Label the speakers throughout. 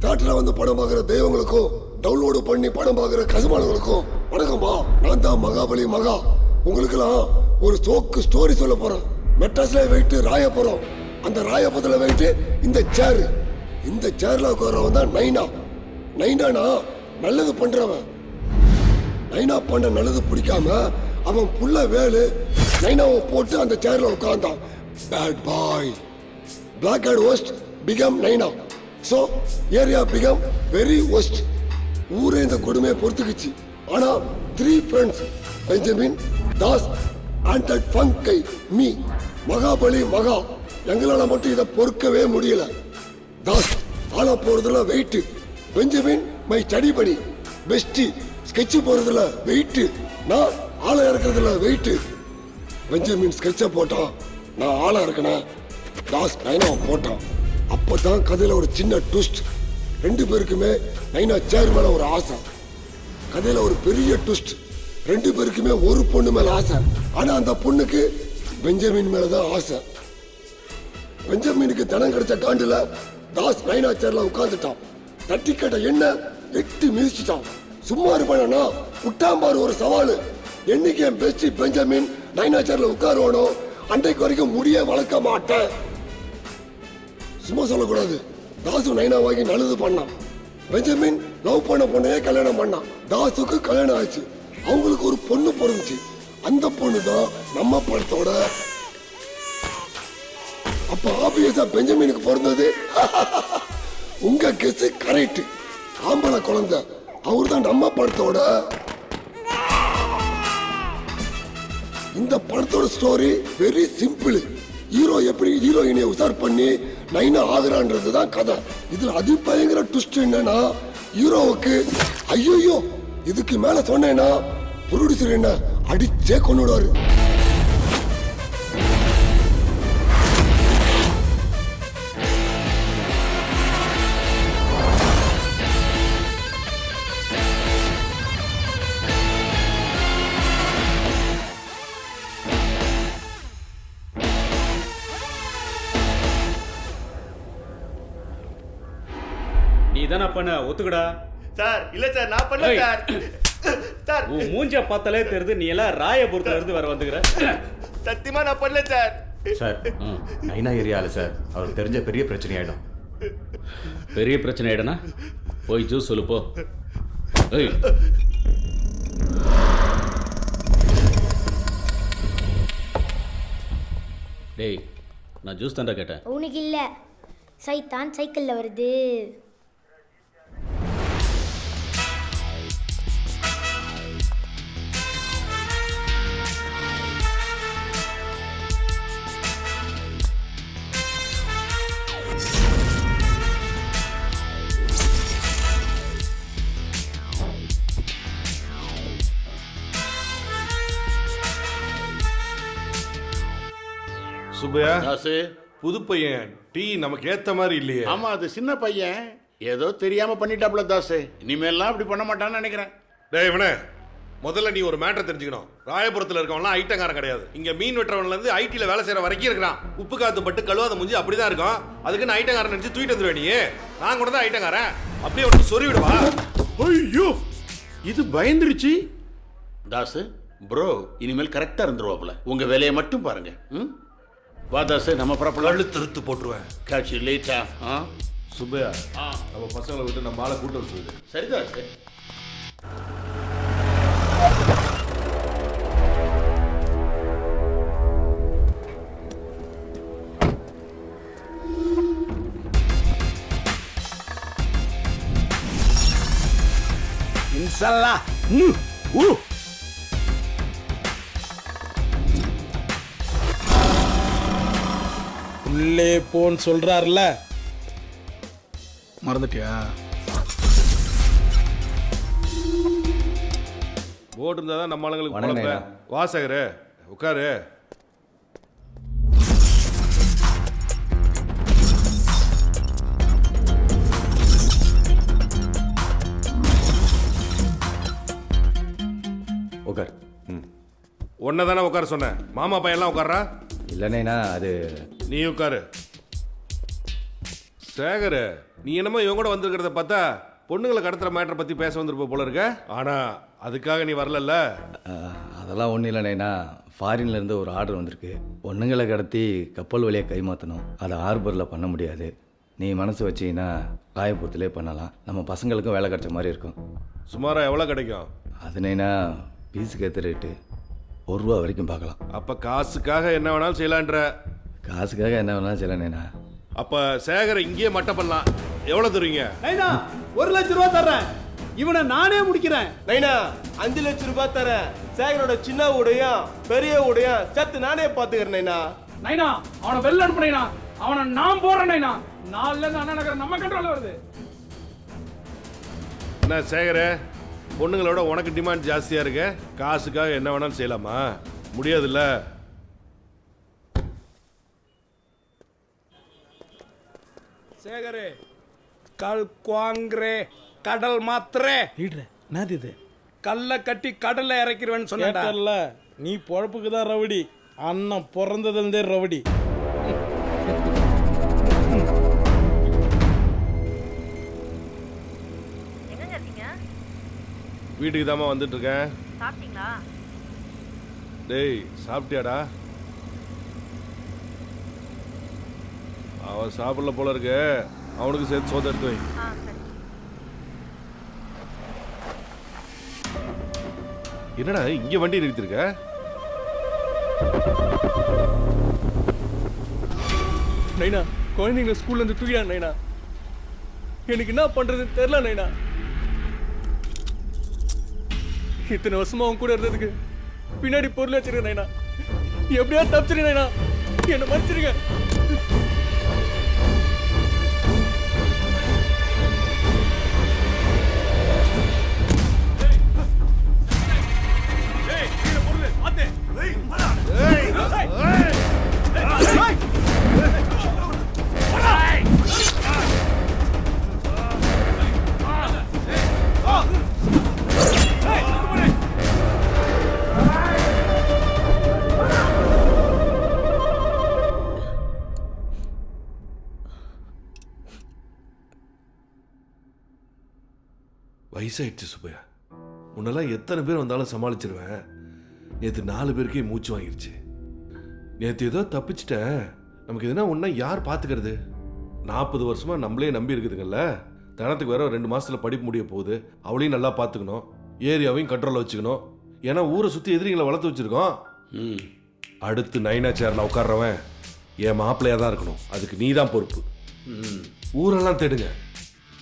Speaker 1: தியேட்டர்ல வந்து படம் பார்க்குற தெய்வங்களுக்கும் டவுன்லோடு பண்ணி படம் பார்க்குற கசுமானங்களுக்கும் வணக்கம்பா. நான் தான் மகாபலி மகா. உங்களுக்கெல்லாம் ஒரு சோக்கு ஸ்டோரி சொல்ல போறேன். மெட்ராஸ்ல வெயிட்டு ராயபுரம், அந்த ராயபுரத்துல வெயிட்டு இந்த சேரு. இந்த சேர்ல உட்காரவன் தான் நைனா. நைனானா நல்லது பண்றவன். நைனா பண்ண நல்லது பிடிக்காம அவன் புள்ள வேலு நைனாவை போட்டு அந்த சேர்ல உட்கார்ந்தான். Bad boy. Black and worst become Naina. So, area become very worst. ஊரே இந்த கொடுமையை பொறுத்துக்குச்சு. ஆனா 3 friends, Benjamin, Das and that funk guy, me, Mahabali மகா, எங்களால மட்டும் இதை பொறுக்கவே முடியல. தாஸ் ஆளா போறதுல வெயிட், பெஞ்சமின் மை ஸ்டடி படி, பெஸ்டி ஸ்கெட்ச் போறதுல வெயிட், நான் ஆளா இருக்கிறதுல வெயிட். பெஞ்சமின் ஸ்கெட்சை போட்டான், நான் ஆளா இருக்கேன். தாஸ் நைனாவை போட்டான். அப்பதான் கதையில ஒரு சின்ன ட்விஸ்ட். 2 பேருக்குமே நைனா சேர் மேல ஒரு ஆசை. கதையில ஒரு பெரிய ட்விஸ்ட். 2 பேருக்குமே ஒரு பொண்ணு மேல ஆசை. ஆனா அந்த பொண்ணுக்கு பெஞ்சமின் மேலதான் ஆசை. பெஞ்சமினுக்கு தனம் கிடைச்ச காண்டுல தாஸ் நைனா சேர்ல உட்கார்ந்துட்டான். தட்டி கட்ட என்ன எட்டு மிதிச்சுட்டான். சும்மா இருப்பானா விட்டாம்பாரு ஒரு சவாலு. என்னைக்கு என் பெஸ்ட் பெஞ்சமின் நைனா சேர்ல உட்காருவானோ அன்றைக்கு வரைக்கும் முடிய வளர்க்க மாட்டேன். சும்மா சொல்லக்கூடாது. தாசு நைனா வாங்கி நல்லது பண்ணான். பெஞ்சமின் லவ் பண்ண பொண்ணையே கல்யாணம் பண்ணான். தாசுக்கு கல்யாணம் ஆச்சு. அவங்களுக்கு ஒரு பொண்ணு பிறந்துச்சு. அந்த பொண்ணு தான் நம்ம படத்தோட. அப்ப ஆபியஸா பெஞ்சமினுக்கு பிறந்தது உங்க கெஸ் கரெக்ட். ஆம்பளை குழந்தை. அவர் தான் நம்ம படத்தோட. இந்த படத்தோட ஸ்டோரி வெரி சிம்பிள். ஹீரோ எப்படி ஹீரோயினை உசார் பண்ணி நைனா ஆகுறான்றது தான் கதை. இதுல அதிபயங்கர ட்விஸ்ட் என்னன்னா ஹீரோவுக்கு ஐயோ இதுக்கு மேல சொன்னேன்னா ப்ரொடியூசர் என்ன அடிச்சே கொண்டுடுவாரு.
Speaker 2: நீ தானே பண்ண ஒத்துக்கடா.
Speaker 3: சார் இல்ல சார் நான் பண்ணல சார். சார்
Speaker 2: உன் மூஞ்ச பார்த்தாலே தெரியுது நீ எல்லாம் ராயபுரத்துல இருந்து வர வந்துக்கிற.
Speaker 3: சத்தியமா நான் பண்ணல சார்.
Speaker 4: சார் நைனா ஏரியால சார் அவருக்கு தெரிஞ்ச பெரிய பிரச்சனை ஆயிடும்.
Speaker 2: பெரிய பிரச்சனை ஆயிடுனா போய் ஜூஸ் சொல்லு போ. ஏய் டேய் நான் ஜூஸ் தான்டா கேட்டேன்.
Speaker 5: உனக்கு இல்லை, சைத்தான் சைக்கிளில் வருது.
Speaker 6: சுப்பையா
Speaker 7: தாசு
Speaker 6: புது பையன் டீ நமக்கு ஏத்த மாதிரி இல்லையே.
Speaker 7: ஆமா அது சின்ன பையன் ஏதோ தெரியாம பண்ணிட்டாப்ல தாசு. இனிமேல்லாம் அப்படி பண்ண மாட்டான்னு நினைக்கிறேன்.
Speaker 6: டேய் இவனே முதல்ல நீ ஒரு மேட்டர் தெரிஞ்சுக்கணும். ராயபுரத்துல இருக்கவன்லாம் ஐட்டங்காரன் கிடையாது. இங்க மீன் வெட்டுறவன்ல இருந்து ஐடில வேலை செய்யற வரைக்கும் இருக்கிறான். உப்பு காத்து பட்டு கழுவாத முடிஞ்சு அப்படிதான் இருக்கும். அதுக்கு நான் ஐட்டங்காரன் நினைச்சு தூக்கிட்டு வந்துருவேன். நீ நான் கூட தான் ஐட்டங்காரன். அப்படியே ஒன்று சொறி விடுவா.
Speaker 7: ஐயோ இது பயந்துருச்சு. தாசு ப்ரோ இனிமேல் கரெக்டா இருந்துருவாப்ல. உங்க வேலையை மட்டும் பாருங்க. வா தாசு நம்ம புறப்படலாம்.
Speaker 6: கழுத்து போட்டுருவேன்.
Speaker 7: catch you later.
Speaker 6: சுப்பையா நம்ம பசங்களை விட்டு நம்ம ஆளை கூட்டு வர சொல்லுது.
Speaker 7: சரி தாசு.
Speaker 8: இன்ஷால்லா. உள்ளே போன்னு சொல்றாருல, மறந்துட்டியா?
Speaker 6: போர்டு இருந்தா தான் நம்ம ஆளுங்களுக்கு
Speaker 4: வணக்கம்
Speaker 6: பொழப்பு.
Speaker 4: ஐயா.
Speaker 6: வாசகரே உட்காரு.
Speaker 4: உட்கார்.
Speaker 6: ஒன்ன தானே உட்கார சொன்னேன். மாமா பையன்லாம் உட்கார்றா.
Speaker 4: இல்லைண்ணா அது
Speaker 6: நீ உட்காரு. சேகர், நீ என்னமோ இவங்க கூட வந்திருக்கிறத பார்த்தா பொண்ணுங்களை கடத்துற மேட்டரை பத்தி பேச வந்திருப்ப போல இருக்க. ஆனா அதுக்காக நீ வரலல்ல?
Speaker 9: அதெல்லாம் ஒன்றும் இல்லை நைனா. ஃபாரின்லேருந்து ஒரு ஆர்டர் வந்திருக்கு. பொண்ணுங்களை கடத்தி கப்பல் வழியாக கைமாற்றணும். அதை ஹார்பரில் பண்ண முடியாது. நீ மனசு வச்சிங்கன்னா ராயபுரத்துலேயே பண்ணலாம். நம்ம பசங்களுக்கும் வேலை கிடைச்ச மாதிரி இருக்கும்.
Speaker 6: சுமாரா எவ்வளோ கிடைக்கும்?
Speaker 9: அது நைனா பீஸுக்கு ஏற்ற ரேட்டு ₹1 வரைக்கும் பார்க்கலாம்.
Speaker 6: அப்ப காசுக்காக என்ன வேணாலும் செய்யலான்ற?
Speaker 9: காசுக்காக என்ன வேணாலும் செய்யலாம் நைனா.
Speaker 6: அப்ப சேகரை இங்கேயே மட்டம் பண்ணலாம். எவ்வளவு தருவீங்க?
Speaker 3: நைனா 1 லட்சம் ரூபா தர்றேன். இவனை நானே முடிக்கிறேன்.
Speaker 10: நைனா 5 லட்சம் ரூபாய் தரேன். சேகரோட சின்ன உடையும் பெரிய உடையும் சேர்த்து நானே பாத்துக்கிறேன் நைனா.
Speaker 3: நைனா அவனை வெளில அனுப்புனேனா? அவனை நான் போறேன் நைனா. நாலுல இருந்து அண்ணா நகர் நம்ம கண்ட்ரோல்ல வருது.
Speaker 6: என்ன சேகர, பொண்ணுங்களோட உனக்கு டிமாண்ட் ஜாஸ்தியா இருக்கு. காசுக்காக என்ன வேணாலும் செய்யலாமா? முடியாதுல்ல.
Speaker 8: சேகரே, கல் குவாங்கிறே, கடல் மாத்திரே. என்னது இது? கல்லை கட்டி கடல்ல இறக்கிடுவேன்னு சொன்னல. நீ பொழப்புக்கு தான் ரவுடி. அண்ணன் பிறந்ததுலேருந்தே ரவுடி.
Speaker 6: வீட்டுக்கு தாமா வந்துட்டு இருக்கேன்.
Speaker 11: சாப்பிட்டீங்களா?
Speaker 6: டேய் சாப்பிட்டியாடா? அவன் சாப்பிடல போல இருக்கு. அவனுக்கு சேர்த்து சோத எடுத்து வை. என்னடா இங்க வண்டி நிறுத்திருக்க?
Speaker 10: நைனா குழந்தைங்க ஸ்கூல்ல இருந்து தூக்கிடாங்க நைனா. எனக்கு என்ன பண்றதுன்னு தெரியல நைனா. இத்தனை வருஷமா அவன் கூட இருந்ததுக்கு பின்னாடி பொருள் வச்சிருக்கேன் நைனா. எப்படியா தப்பிச்சிருக்கேன் நைனா. என்ன மன்னிச்சிருங்க.
Speaker 6: வயசாயிடுச்சு சுப்பையா. முன்னெல்லாம் எத்தனை பேர் வந்தாலும் சமாளிச்சிருவேன். நேற்று 4 பேருக்கே மூச்சு வாங்கிருச்சு. நேற்று ஏதோ தப்பிச்சிட்டேன். நமக்கு எதுனா ஒன்றா யார் பார்த்துக்கிறது? 40 வருஷமா நம்மளே நம்பி இருக்குதுங்கல்ல. தனத்துக்கு வேற 2 மாசத்துல படிப்பு முடிய போகுது. அவளையும் நல்லா பார்த்துக்கணும். ஏரியாவையும் கண்ட்ரோலில் வச்சுக்கணும். ஏன்னா ஊரை சுற்றி எதிரிங்களை வளர்த்து வச்சிருக்கோம். அடுத்து நைனா சேர்ல உட்கார்றவன் என் மாப்பிள்ளையா தான் இருக்கணும். அதுக்கு நீ தான் பொறுப்பு. ஊரெல்லாம் தேடுங்க.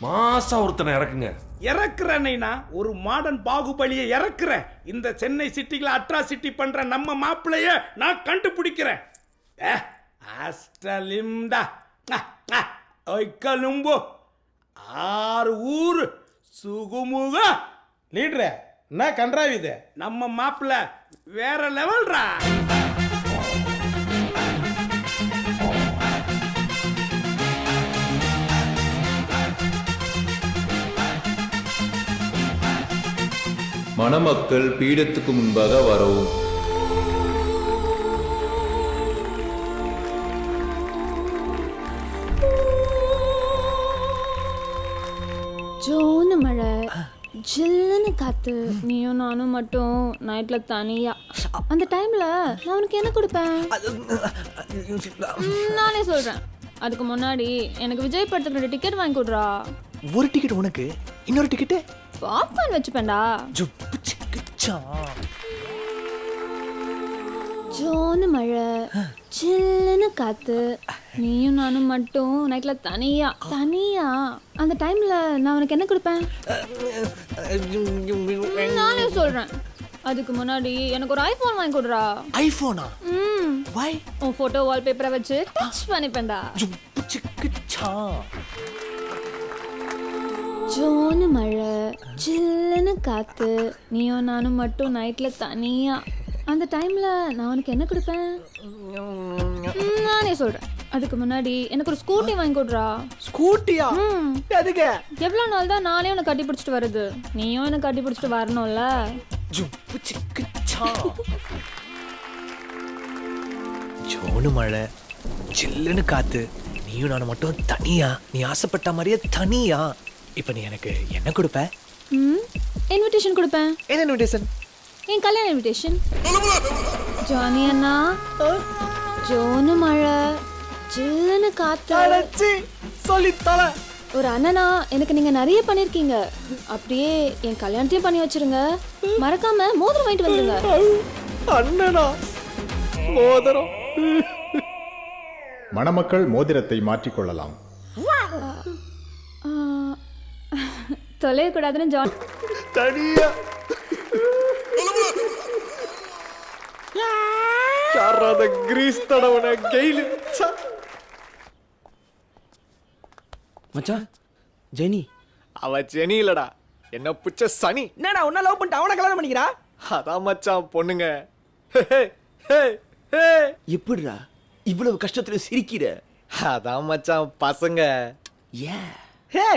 Speaker 6: மாசா ஒருத்தனை இறக்குங்க.
Speaker 8: இறக்குறேன்னா ஒரு மாடர்ன் பாகுபலியை இறக்குறேன். இந்த சென்னை சிட்டில அட்ராசிட்டி பண்ற நம்ம மாப்பிளைய நான் கண்டுபிடிக்கிறேன். அஸ்டலிம்டா ஒய்கலும்போ 6 ஊர் சுகுமுக லீடரே. என்ன கன்றாவிது? நம்ம மாப்பிள்ள வேற லெவல்ரா.
Speaker 12: மணமக்கள் பீடத்துக்கு முன்பாக வரவும்.
Speaker 11: ஜோனு மழை, ஜில்லுன்னு காத்து, நீயும் நானும் மட்டும் நைட்ல தனியா. அந்த டைம்ல நான் உனக்கு என்ன கொடுப்பேன்? நானே சொல்றேன். அதுக்கு முன்னாடி எனக்கு விஜய் படத்துக்கு டிக்கெட் வாங்கி கொடுறா.
Speaker 10: ஒரு டிக்கெட் உனக்கு, இன்னொரு டிக்கெட்
Speaker 11: பாப்கார்ன் வச்சுப்பேன்டா. ஜோனு மழை, சில்லுன்னு காத்து, நீயும் நானும் மட்டும் நைட்ல தனியா. அந்த டைம்ல நான் உனக்கு என்ன கொடுப்பேன்? நானே சொல்றேன். அதுக்கு முன்னாடி எனக்கு ஒரு ஐபோன் வாங்கி கொடுறா.
Speaker 10: ஐபோனா? வை?
Speaker 11: உன் போட்டோ வால்பேப்பரை வச்சு டச் பண்ணிப்பேன்டா. ஜோனு மழை, சில்லுன்னு காத்து, நீயும் நானும் மட்டும் நைட்ல தனியா. அந்த டைம்ல நான் உனக்கு என்ன கொடுப்பேன்? நானே சொல்றேன். அதுக்கு முன்னாடி எனக்கு ஒரு ஸ்கூட்டி வாங்கி கொடுறா.
Speaker 10: ஸ்கூட்டியா? எதுக்கு?
Speaker 11: எவ்வளவு நாள் தான் நானே உனக்கு கட்டி பிடிச்சிட்டு வருது? நீயும் எனக்கு கட்டி பிடிச்சிட்டு வரணும்ல.
Speaker 10: ஜோனு மழை, சில்லுன்னு காத்து,
Speaker 13: நீயும் நானும் மட்டும் தனியா, நீ ஆசைப்பட்ட மாதிரியே தனியா. இப்போ நீ எனக்கு என்ன கொடுப்ப?
Speaker 11: இன்விடேஷன் கொடுப்பேன்.
Speaker 13: என்ன இன்விடேஷன்?
Speaker 11: என் கல்யாண இன்விடேஷன். ஜானி அண்ணா, ஜோனு மழை, ஜில்லுன்னு காத்து.
Speaker 13: சொல்லி தல.
Speaker 11: ஒரு அண்ணனா எனக்கு நீங்க நிறைய பண்ணிருக்கீங்க. அப்படியே என் கல்யாணத்தையும் பண்ணி வச்சிருங்க. மறக்காம மோதிரம் வாங்கிட்டு வந்துருங்க.
Speaker 13: அண்ணனா மோதிரம்?
Speaker 14: மணமக்கள் மோதிரத்தை மாற்றிக்கொள்ளலாம்.
Speaker 11: தொலையக்கூடாதுன்னு ஜான்
Speaker 13: தனியா யாராத கிரீஸ் தடவன கெயிலு.
Speaker 10: மச்சான் ஜெனி.
Speaker 13: அவ ஜெனி இல்லடா, என்ன புச்ச சனி.
Speaker 10: என்னடா உன்ன லவ் பண்ணிட்டு அவனை கல்யாணம் பண்ணிக்கிறா?
Speaker 13: அதான் மச்சான் பொண்ணுங்க.
Speaker 10: எப்படிடா இவ்வளவு கஷ்டத்துல சிரிக்கிற?
Speaker 13: அதான் மச்சான் பசங்க.
Speaker 10: ஏன்?
Speaker 13: ஹே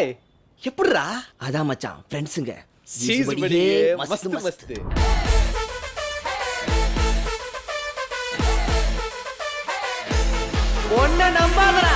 Speaker 13: எப்படிடா?
Speaker 10: அதான் மச்சான் ஃப்ரெண்ட்ஸுங்க.
Speaker 13: மஸ்து மஸ்து.
Speaker 10: ஒன்ன நம்பாதடா.